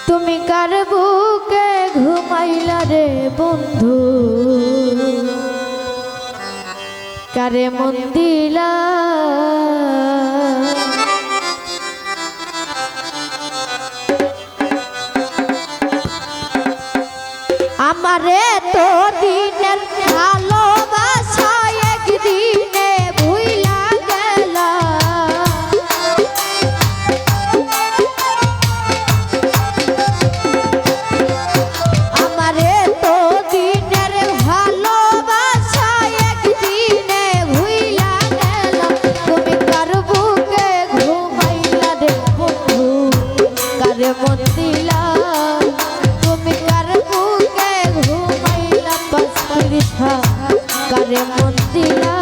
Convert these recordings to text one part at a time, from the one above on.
তুমি কার বুকে ঘুমাইলা রে বন্ধু, কারে মন দিলা আমারে তো দিনের ভালোবাসা একদিনে ভুইলা গেলা। আমারে তো দিনের ভালোবাসা একদিনে ভুইলা গেলা। তুমি কার বুকে ঘুমাইলা রে বন্ধু, কারে মন দিলা। কারে মন দিলা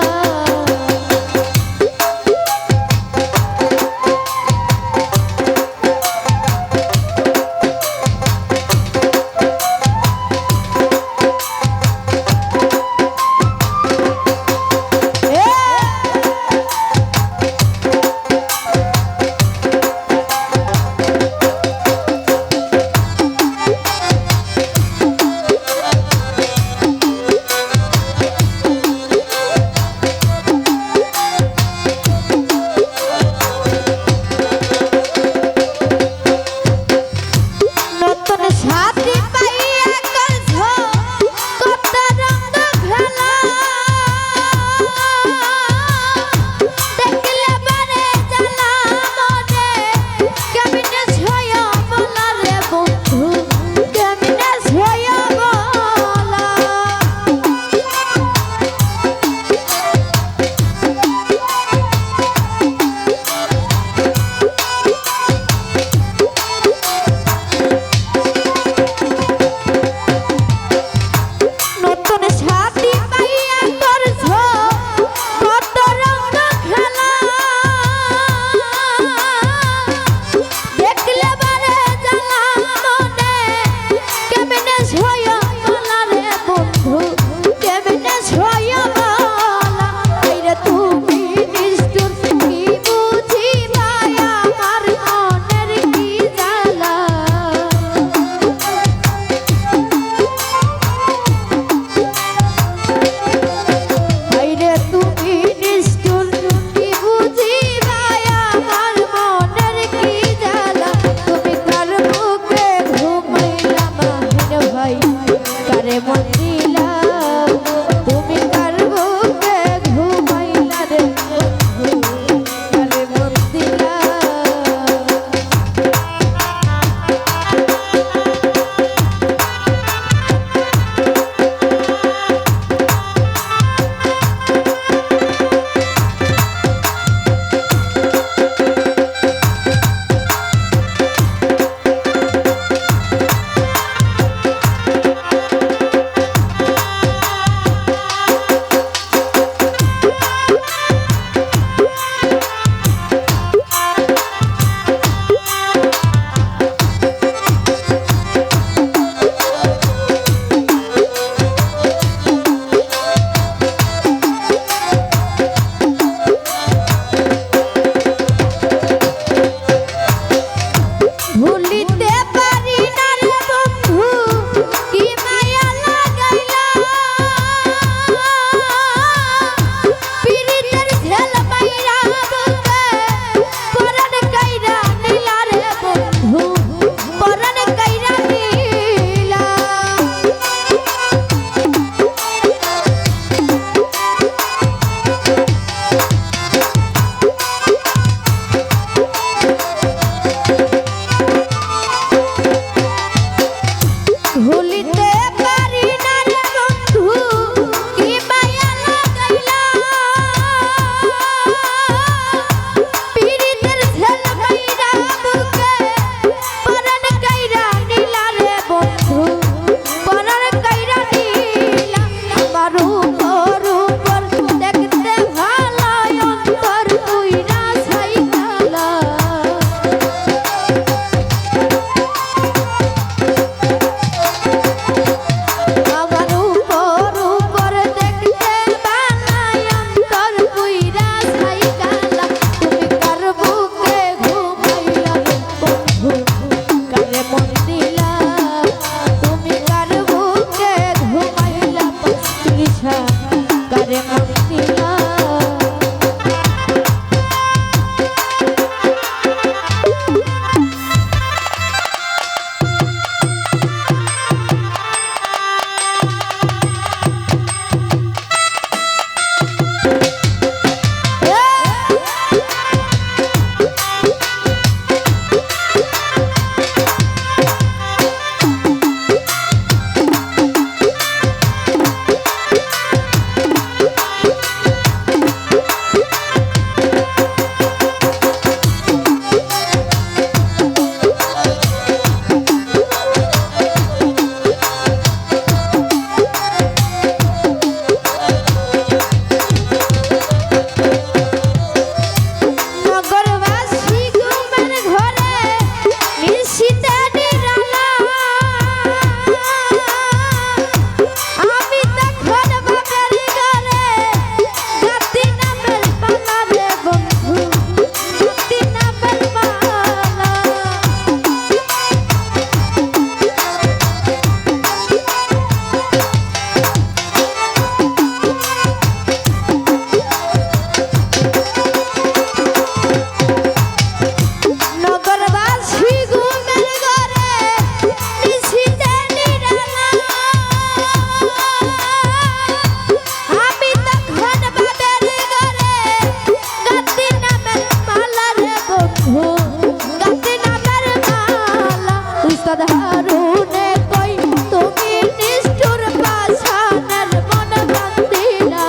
উস্তাদ হারুনে কই তুমি নিষ্ঠুর পাষাণের মন বান্ধিলা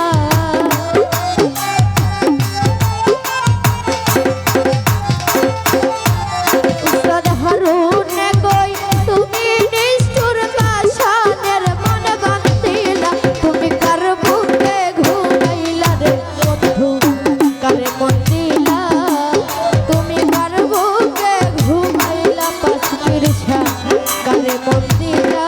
উস্তাদ হারুনে কই তুমি নিষ্ঠুর পাষাণের মন বান্ধিলা তুমি কার বুকে ঘুমাইলা রে বন্ধু কারে মন দিলা তুমি কার বুকে ঘুমাইলা পাঁচ তিরছা কারে মন দিলা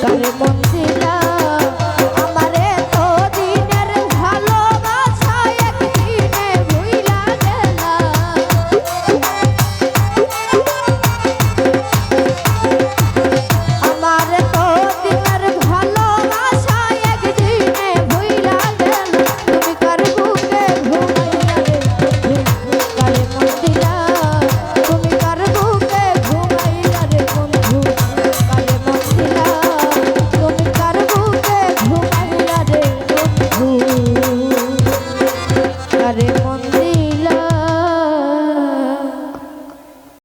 কারে মন দিলা আমারে তো দিনের ভালোবাসা একদিনে ভুইলা গেলা আমারে তো দিনের ভালোবাসা একদিনে ভুইলা গেলা তুমি কার বুকে ঘুমাইলা রে কারে মন দিলা তুমি কার বুকে ঘুমাইলা রে বন্ধু কারে মন দিলা তুমি কার বুকে ঘুমাইলা রে বন্ধু কারে মন